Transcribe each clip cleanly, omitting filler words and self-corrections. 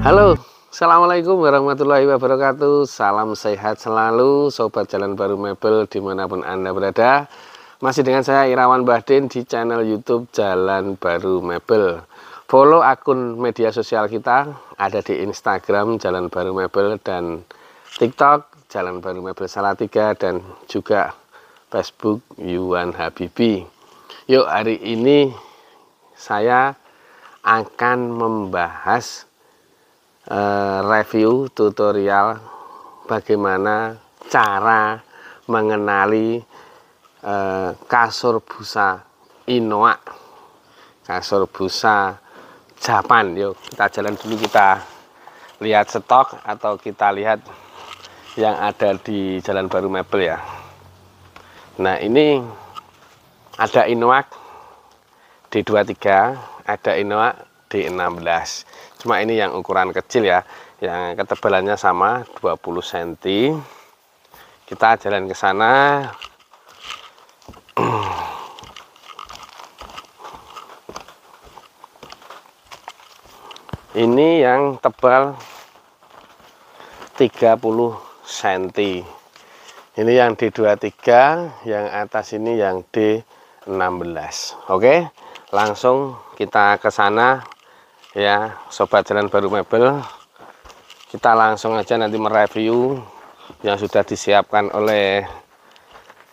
Halo, Assalamualaikum warahmatullahi wabarakatuh. Salam sehat selalu Sobat Jalan Baru Mebel dimanapun Anda berada. Masih dengan saya Irawan Bahdin di channel YouTube Jalan Baru Mebel. Follow akun media sosial kita, ada di Instagram Jalan Baru Mebel dan TikTok Jalan Baru Mebel Salatiga, dan juga Facebook Yuwan Habibi. Yuk, hari ini saya akan membahas review tutorial bagaimana cara mengenali kasur busa Inoa, kasur busa Japan. Yuk kita jalan dulu, kita lihat stok atau kita lihat yang ada di Jalan Baru Mebel ya. Nah, ini ada Inoa D23, ada Inoa D16. Cuma ini yang ukuran kecil ya, yang ketebalannya sama 20 cm. Kita jalan ke sana. Ini yang tebal 30 cm. Ini yang D23, yang atas ini yang D16. Oke, langsung kita ke sana ya, Sobat Jalan Baru Mebel. Kita langsung aja nanti mereview yang sudah disiapkan oleh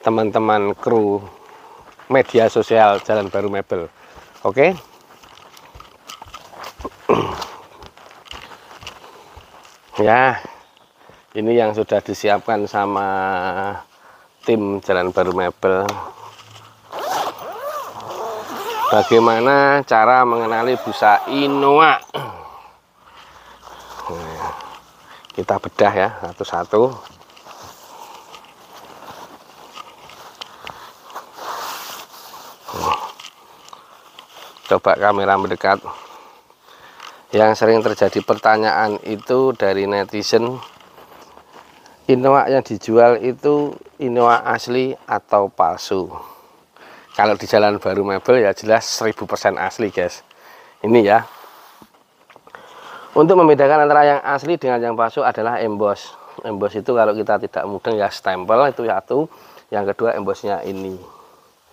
teman-teman kru media sosial Jalan Baru Mebel. Oke. Ya, ini yang sudah disiapkan sama tim Jalan Baru Mebel. Bagaimana cara mengenali busa Inoa? Nah, kita bedah ya satu-satu. Coba kamera mendekat. Yang sering terjadi pertanyaan itu dari netizen, Inoa yang dijual itu Inoa asli atau palsu? Kalau di Jalan Baru Mebel ya jelas 1000% asli guys. Ini ya. Untuk membedakan antara yang asli dengan yang palsu adalah emboss. Emboss itu kalau kita tidak mudeng ya stempel, itu satu. Yang kedua embossnya ini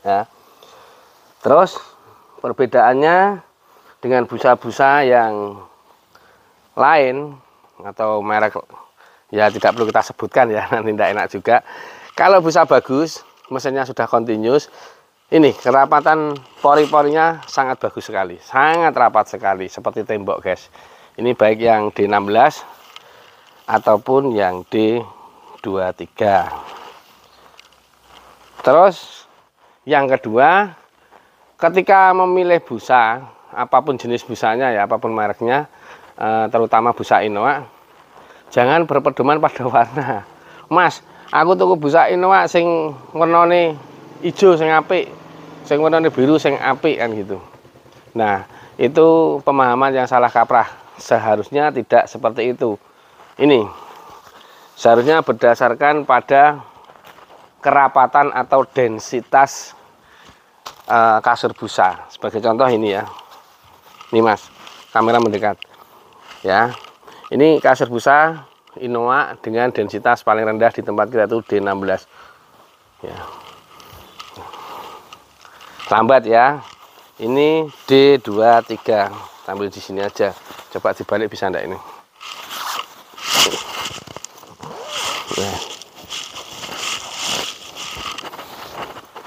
ya. Terus perbedaannya dengan busa-busa yang lain atau merek ya tidak perlu kita sebutkan ya, nanti tidak enak juga. Kalau busa bagus, mesinnya sudah continuous, ini kerapatan pori-porinya sangat bagus sekali, sangat rapat sekali, seperti tembok guys. Ini baik yang D16 ataupun yang D23. Terus yang kedua, ketika memilih busa, apapun jenis busanya ya, apapun mereknya, terutama busa Inoa, jangan berpedoman pada warna. Mas, aku tuku busa Inoa sing warnane ijo sing apik, sing warnane biru sing apik kan gitu. Nah, itu pemahaman yang salah kaprah. Seharusnya tidak seperti itu. Ini seharusnya berdasarkan pada kerapatan atau densitas kasur busa. Sebagai contoh ini ya. Ini Mas, kamera mendekat. Ya. Ini kasur busa Inoa dengan densitas paling rendah di tempat kita itu D16. Ya. Lambat ya. Ini D23. Tampil di sini aja. Coba dibalik bisa enggak ini? Nah.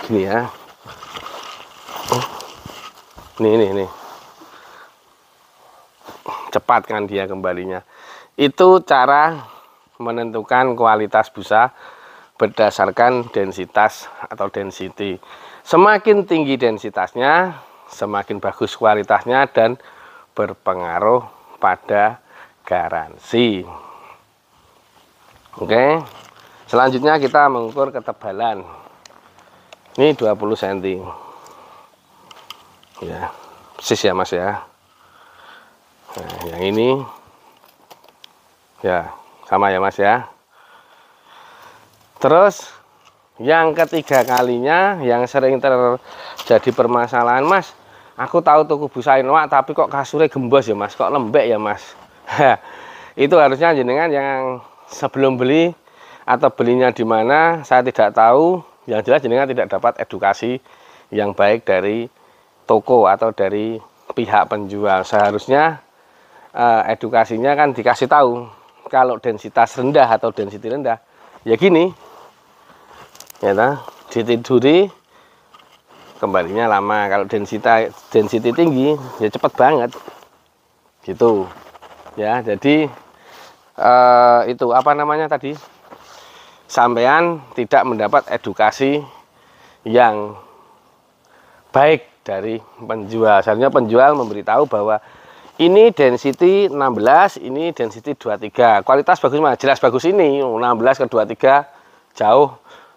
Gini ya. Ini. Cepat kan dia kembalinya. Itu cara menentukan kualitas busa berdasarkan densitas atau density. Semakin tinggi densitasnya, semakin bagus kualitasnya dan berpengaruh pada garansi. Oke. Selanjutnya kita mengukur ketebalan. Ini 20 cm. Ya, persis ya Mas ya. Nah, yang ini ya sama ya Mas ya. Terus yang ketiga kalinya yang sering terjadi permasalahan, Mas, aku tahu tuku busa Inoa tapi kok kasurnya gembos ya Mas, kok lembek ya Mas. Itu harusnya jenengan yang sebelum beli atau belinya di mana saya tidak tahu. Yang jelas jenengan tidak dapat edukasi yang baik dari toko atau dari pihak penjual. Seharusnya edukasinya kan dikasih tahu kalau densitas rendah atau density rendah ya gini ya, ditiduri kembalinya lama. Kalau density tinggi ya cepet banget gitu ya. Jadi itu apa namanya tadi, sampean tidak mendapat edukasi yang baik dari penjual. Seharusnya penjual memberitahu bahwa ini density 16, ini density 23. Kualitas bagus mana? Jelas bagus ini. 16 ke 23 jauh.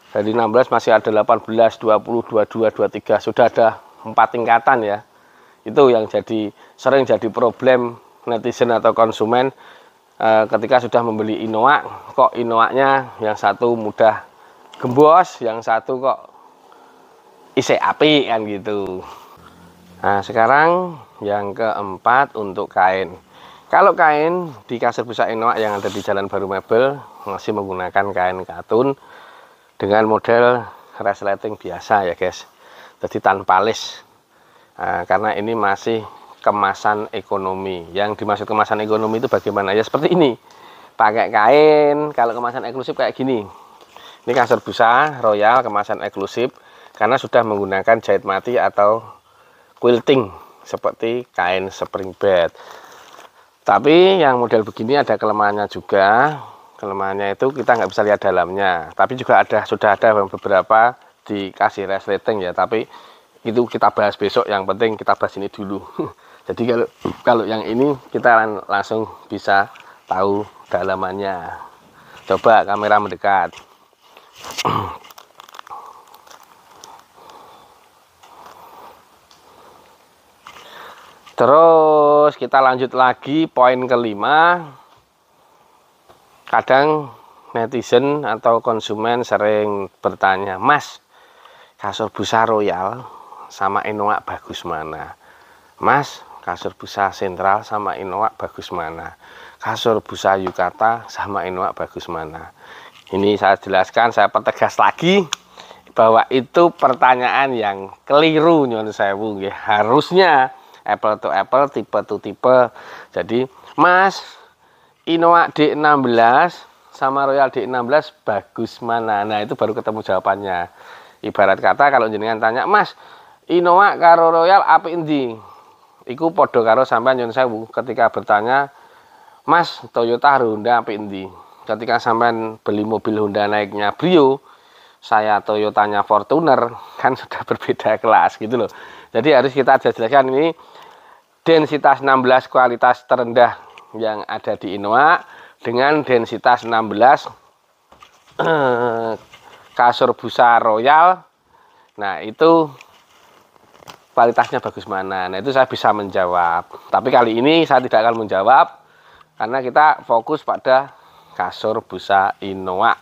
Dari 16 masih ada 18, 20, 22, 23. Sudah ada 4 tingkatan ya. Itu yang sering jadi problem netizen atau konsumen ketika sudah membeli Inoa. Kok Inoa-nya yang satu mudah gembos, yang satu kok isek api kan gitu. Nah sekarang yang keempat untuk kain. Kalau kain di kasur busa Inoa yang ada di Jalan Baru Mebel masih menggunakan kain katun dengan model resleting biasa ya guys, jadi tanpa les. Karena ini masih kemasan ekonomi. Yang dimaksud kemasan ekonomi itu bagaimana ya, seperti ini, pakai kain. Kalau kemasan eksklusif kayak gini, ini kasur busa Royal kemasan eksklusif karena sudah menggunakan jahit mati atau quilting seperti kain spring bed. Tapi yang model begini ada kelemahannya juga. Kelemahannya itu kita nggak bisa lihat dalamnya, tapi juga sudah ada beberapa dikasih resleting ya, tapi itu kita bahas besok. Yang penting kita bahas ini dulu. Jadi kalau yang ini kita langsung bisa tahu dalamannya. Coba kamera mendekat. Terus kita lanjut lagi poin kelima. Kadang netizen atau konsumen sering bertanya, Mas, kasur busa Royal sama Inoa bagus mana? Mas, kasur busa Sentral sama Inoa bagus mana? Kasur busa Yukata sama Inoa bagus mana? Ini saya jelaskan, saya pertegas lagi bahwa itu pertanyaan yang keliru nyuwun sewu nggih. Harusnya apple to apple, tipe to tipe. Jadi, Mas, Inoa D16 sama Royal D16 bagus mana? Nah, itu baru ketemu jawabannya. Ibarat kata kalau jenengan tanya, Mas, Inoa karo Royal apik endi? Iku padha karo sampean nyuwun sewu ketika bertanya, Mas, Toyota Honda apik endi? Ketika sampean beli mobil Honda naiknya Brio, saya Toyotanya Fortuner, kan sudah berbeda kelas gitu loh. Jadi harus kita jelaskan ini densitas 16 kualitas terendah yang ada di Inoa dengan densitas 16 kasur busa Royal. Nah, itu kualitasnya bagus mana? Nah, itu saya bisa menjawab. Tapi kali ini saya tidak akan menjawab karena kita fokus pada kasur busa Inoa.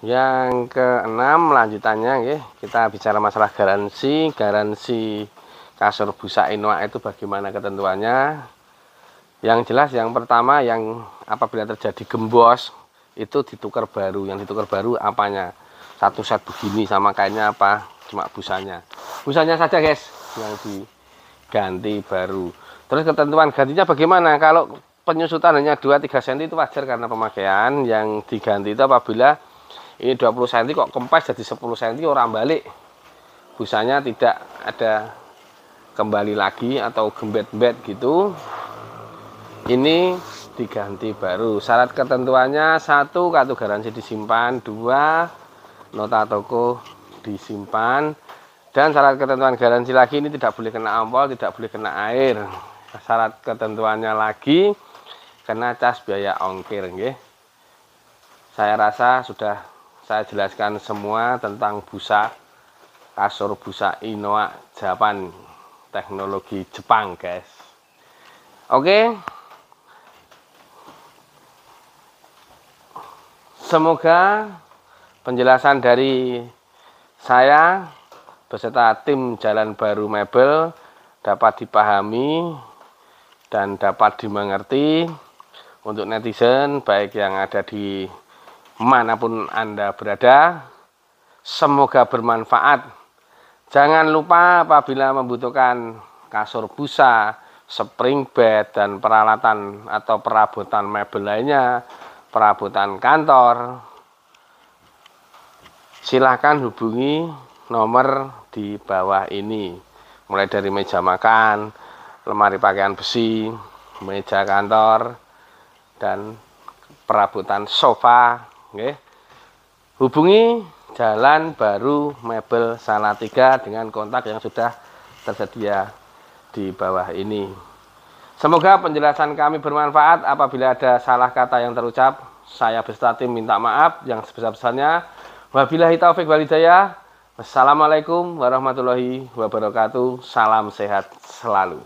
Yang keenam lanjutannya kita bicara masalah garansi kasur busa Inoa itu bagaimana ketentuannya. Yang jelas yang pertama, yang apabila terjadi gembos itu ditukar baru. Yang ditukar baru apanya? Satu set begini sama kainnya apa? Cuma busanya saja guys yang diganti baru. Terus ketentuan gantinya bagaimana? Kalau penyusutan hanya 2-3 cm itu wajar karena pemakaian. Yang diganti itu apabila ini 20 cm kok kempes jadi 10 cm orang balik, busanya tidak ada kembali lagi atau gembet-gembet gitu, ini diganti baru. Syarat ketentuannya: 1, kartu garansi disimpan, 2, nota toko disimpan, dan syarat ketentuan garansi lagi ini tidak boleh kena ampol, tidak boleh kena air. Syarat ketentuannya lagi kena cas biaya ongkir nggih. Saya rasa sudah saya jelaskan semua tentang busa kasur busa Inoa Japan, teknologi Jepang guys. Oke, semoga penjelasan dari saya beserta tim Jalan Baru Mebel dapat dipahami dan dapat dimengerti. untuk netizen baik yang ada di manapun Anda berada, semoga bermanfaat. Jangan lupa apabila membutuhkan kasur busa, spring bed, dan peralatan atau perabotan mebel lainnya, perabotan kantor, silahkan hubungi nomor di bawah ini. Mulai dari meja makan, lemari pakaian besi, meja kantor, dan perabotan sofa. Oke. Hubungi Jalan Baru Mebel Salatiga dengan kontak yang sudah tersedia di bawah ini. Semoga penjelasan kami bermanfaat. Apabila ada salah kata yang terucap, saya beserta tim minta maaf yang sebesar-besarnya. Wabillahi taufik wal hidayah. Wassalamualaikum warahmatullahi wabarakatuh. Salam sehat selalu.